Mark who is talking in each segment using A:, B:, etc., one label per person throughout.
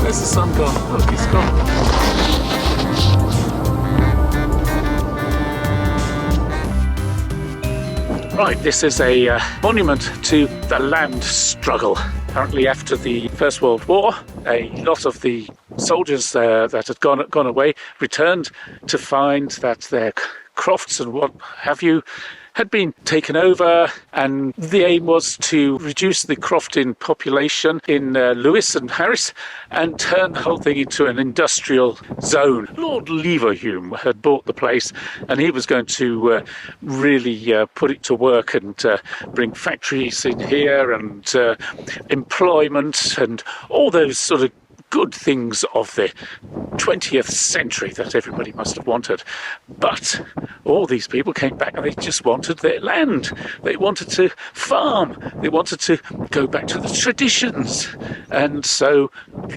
A: Where's the sun gone? Look, it's gone. Right, this is a monument to the land struggle. Apparently after the First World War, a lot of the soldiers that had gone away returned to find that their crofts and what have you had been taken over, and the aim was to reduce the crofting population in Lewis and Harris and turn the whole thing into an industrial zone. Lord Leverhulme had bought the place, and he was going to really put it to work and bring factories in here and employment and all those sort of good things of the 20th century that everybody must have wanted. But all these people came back and they just wanted their land. They wanted to farm. They wanted to go back to the traditions. And so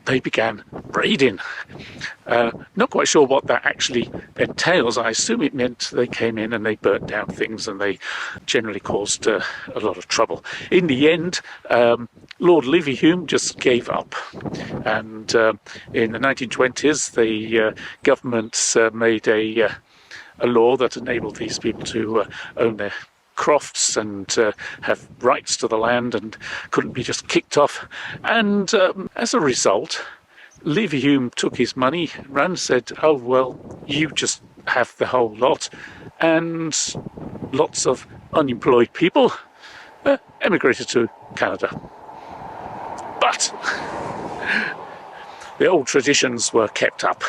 A: they began raiding. Not quite sure what that actually entails. I assume it meant they came in and they burnt down things and they generally caused a lot of trouble. In the end, Lord Leverhulme just gave up, and in the 1920s the government made a law that enabled these people to own their crofts and have rights to the land and couldn't be just kicked off. And as a result, Leverhulme took his money, ran, said, "Oh well, you just have the whole lot," and lots of unemployed people emigrated to Canada. But the old traditions were kept up,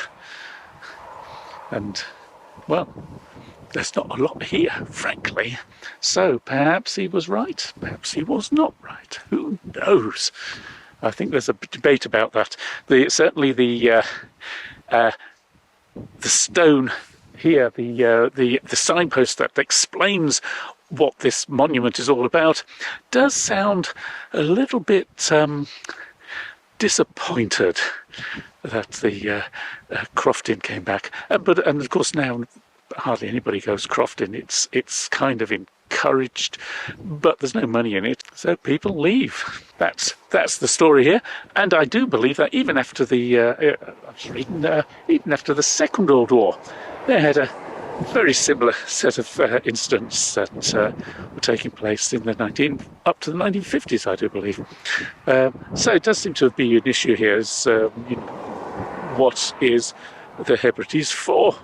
A: and well, there's not a lot here, frankly. So perhaps he was right, perhaps he was not right. Who knows? I think there's a debate about that. Certainly the stone here, the signpost that explains what this monument is all about, does sound a little bit disappointed that the crofting came back. And of course now hardly anybody goes crofting. It's kind of encouraged, but there's no money in it, so people leave. That's the story here. And I do believe that even after I was reading, even after the Second World War, they had a very similar set of incidents that were taking place in up to the 1950s, I do believe. So it does seem to be an issue here, is what is the Hebrides for?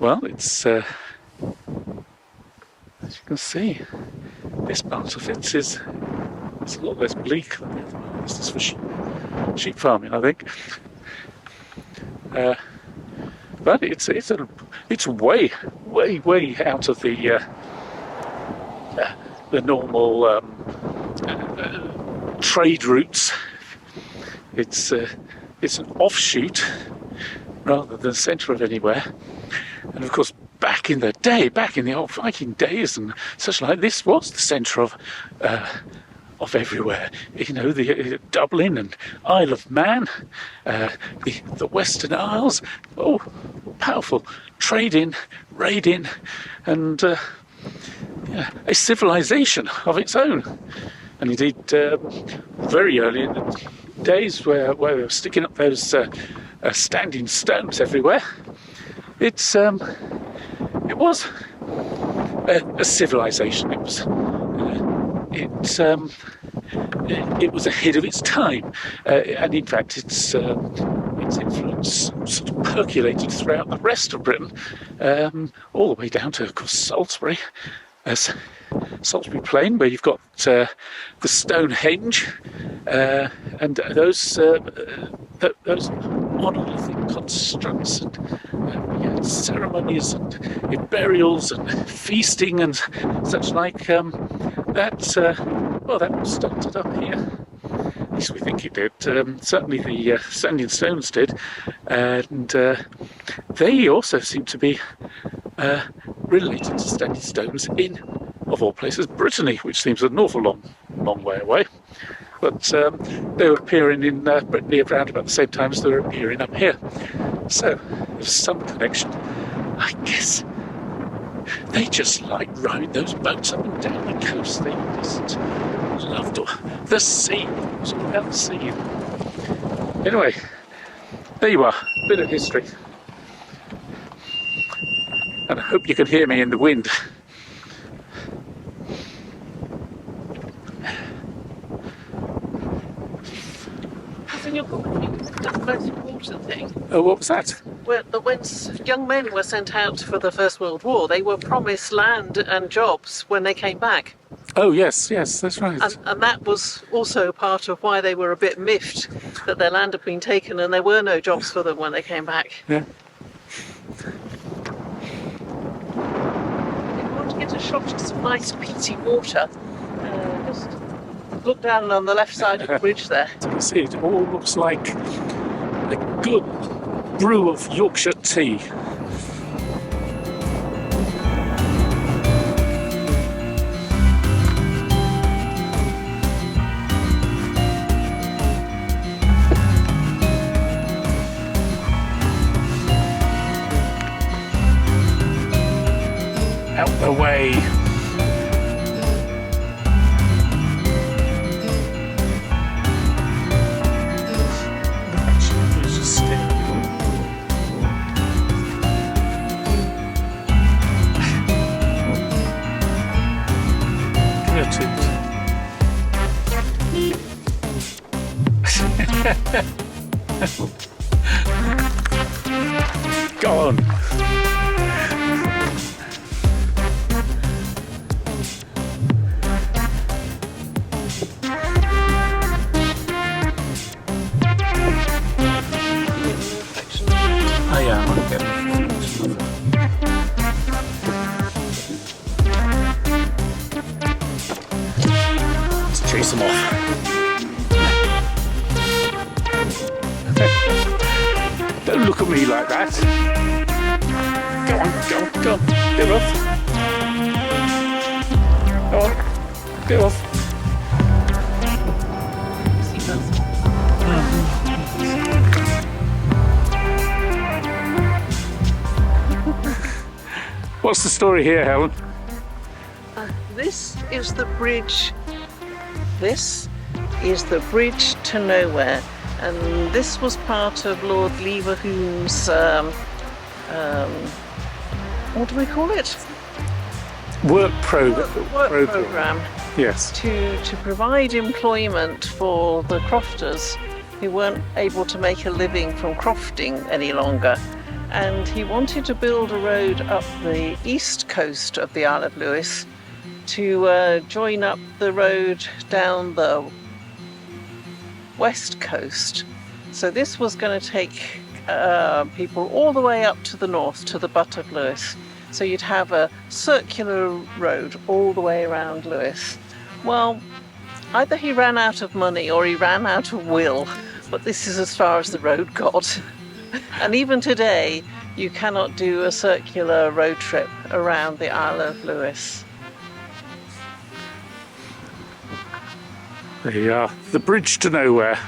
A: Well, it's as you can see, this part of it is a lot less bleak than the other one. This is for sheep farming, I think. But it's way out of the normal trade routes. It's an offshoot rather than the centre of anywhere. And of course, back in the old Viking days and such like, this was the centre of everywhere. The Dublin and Isle of Man, the Western Isles, powerful trading, raiding, and a civilization of its own. And indeed, very early in the days where they were sticking up those standing stones everywhere, it was a civilization. It was ahead of its time, and in fact its influence sort of percolated throughout the rest of Britain, all the way down to, of course, Salisbury Plain, where you've got the Stonehenge and those monolithic constructs, and ceremonies and burials and feasting and such like. That all started up here. At least we think it did. Certainly the standing stones did, and they also seem to be related to standing stones in, of all places, Brittany, which seems an awful long way away. But they were appearing in Brittany around about the same time as they were appearing up here. So there's some connection, I guess. They just like ride those boats up and down the coast. They just loved the sea. It was all about the sea. Anyway, there you are, a bit of history. And I hope you can hear me in the wind.
B: Having a look at the First Water thing.
A: Oh, what was that?
B: When young men were sent out for the First World War, they were promised land and jobs when they came back.
A: Oh, yes, that's right.
B: And that was also part of why they were a bit miffed that their land had been taken and there were no jobs for them when they came back.
A: Yeah.
B: If you want to get a shot of some nice peaty water, just look down on the left side of the bridge there.
A: You can see it all looks like a good brew of Yorkshire tea. Out the way. Go on. I am. I'm getting Let's chase them off. Don't look at me like that. Go on. Get off. Go on. Get off. What's the story here, Helen?
B: This is the bridge. This is the bridge to nowhere. And this was part of Lord Leverhulme's, what do we call it?
A: Work
B: program.
A: Yes.
B: To provide employment for the crofters who weren't able to make a living from crofting any longer. And he wanted to build a road up the east coast of the Isle of Lewis to join up the road down the west coast. So this was going to take people all the way up to the north to the butt of Lewis. So you'd have a circular road all the way around Lewis. Well, either he ran out of money or he ran out of will, but this is as far as the road got. And even today, you cannot do a circular road trip around the Isle of Lewis.
A: There you are, the bridge to nowhere.